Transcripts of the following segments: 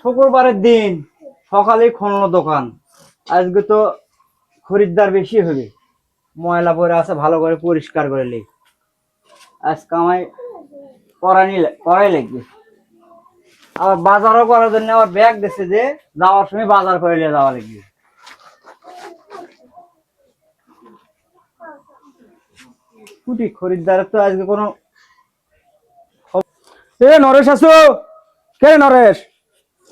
শুক্রবারের দিন সকালে খোলানো দোকান। আজকে তো খরিদ্দার বেশি হবে, ময়লা পরে আছে, ভালো করে পরিষ্কার করে লি। আজ কামাই করাই লাগবে। আবার বাজারও করার জন্য আবার ব্যাগ দিচ্ছে যে যাওয়ার সময় বাজার করে নিয়ে যাওয়া লাগবে। কুটি খরিদ্দারের তো আজকে কোনো। এ নরেশ আসো। কে নরেশ?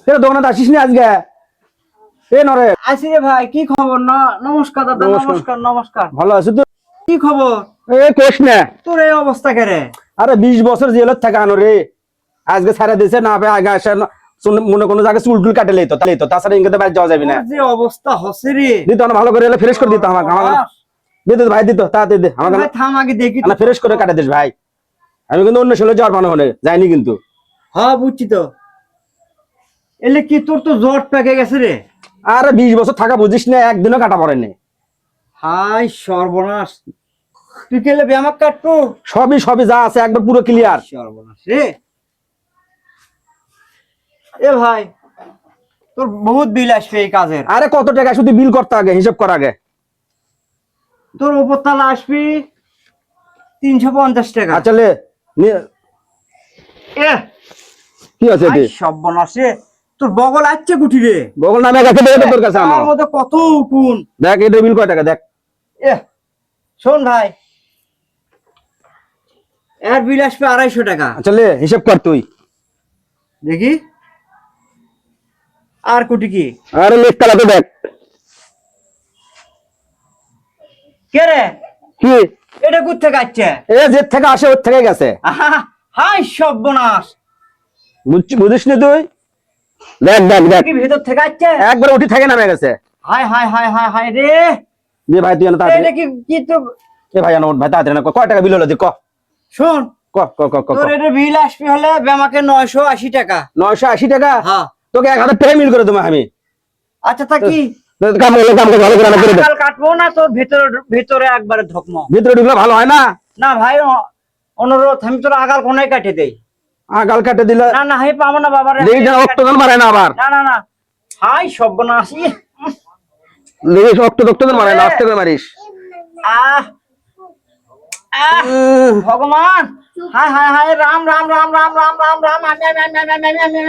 কে দোকানে আসিস নি আজকে? এ নরেশ। আসি রে ভাই, কি খবর? নমস্কার দাদা। নমস্কার নমস্কার। ভালো আছো তো? কি খবর? এ কোশ না। তোর এই অবস্থা কে রে? আরে 20 বছর জেলত থাকা আনো রে। আজকে ছাড়া দিছে না পায় আগে আসে মনে কোনো জায়গায় চুল কাটে লইতো তাছাড়া ইনকে বাইরে যাওয়া যাবে না। যে অবস্থা হচ্ছে রে, দিত না ভালো করে এলে ফ্রেশ করে দিত আমাকে দিত ভাই দিত তাড়াতাড়ি দে আমাকে। ভাই থাম আগে দেখি না ফ্রেশ করে কাটে দিস ভাই। আমি কিন্তু অন্য ছেলে যাওয়ার মানে হলে যাইনি কিন্তু। হ্যাঁ বুঝছি তো। এলে কি তোর তো জট পেকে গেছে রে? আরে 20 বছর থাকা বুঝিস না, একদিনও কাটা পড়েনি। হাই সর্বনাশ, তুই কেলে ব্যায়াম কাটবো? সবই যা আছে একবার পুরো ক্লিয়ার। সর্বনাশ রে। এ ভাই, তোর বহুত বিল আসবে এই কাজের। আরে কত টাকা শুধু বিল করতে আগে, হিসাব কর আগে। তোর উপর তালা আসবি 350 টাকা। আচ্ছা লে এ কি আছে হাই সর্বনাশ রে, তোর বগল আসছে গুটি রে। বগল নামে গেছে তোর কাছে আমার তার মধ্যে কত উকুন। দেখ এটা বিল কয় টাকা দেখ। এ শোন ভাই, এর বিল আসবে 250 টাকা। আচ্ছা লে হিসাব কর তুই। দেখি আর কোটি কি। আরে লেখ তালাতে দেখ। কে রে? কি এটা কোথা থেকে আসছে? এ যে থেকে আসে ওর থেকে গেছে। হাই সর্বনাশ, বুঝিস না তুই? দেখ দেখ দেখ কি ভেতর থেকে আসছে? একবার উঠি থেকে নামে গেছে। High high high high high রে। যে ভাই তুই এটা তাড়াতাড়ি। কি কি তো। এ ভাই আনো ভাই তাড়াতাড়ি না কয় টাকা বিল হলো তুই ক। শোন, ক ক ক ক তোর এটা বিল আসবে হলে আমাকে 980 টাকা। 980 টাকা? হ্যাঁ। তোকে 1000 টাকা মিল করে দেবো আমি। আচ্ছা তা কি কাম ভালো করে না করে দে। কাল কাটবো না তোর ভেতরে একবারে ধকমো ভিতরে ঢুকলে ভালো হয় না। না ভাই, অনুরোধ, আমি তোর আগাল কোনায় কাটে দেই। গাল কাটে দিলে না না হাই পাবো না বাবারে। দেখি যেন রক্তদান মারে না আবার। না না না হাই সর্বনাশ। দেখি রক্তদান মারে না, আস্তে করে মারিস। আহ ভগবান, হায় হায় হায়, রাম রাম রাম রাম রাম রাম রাম, আমি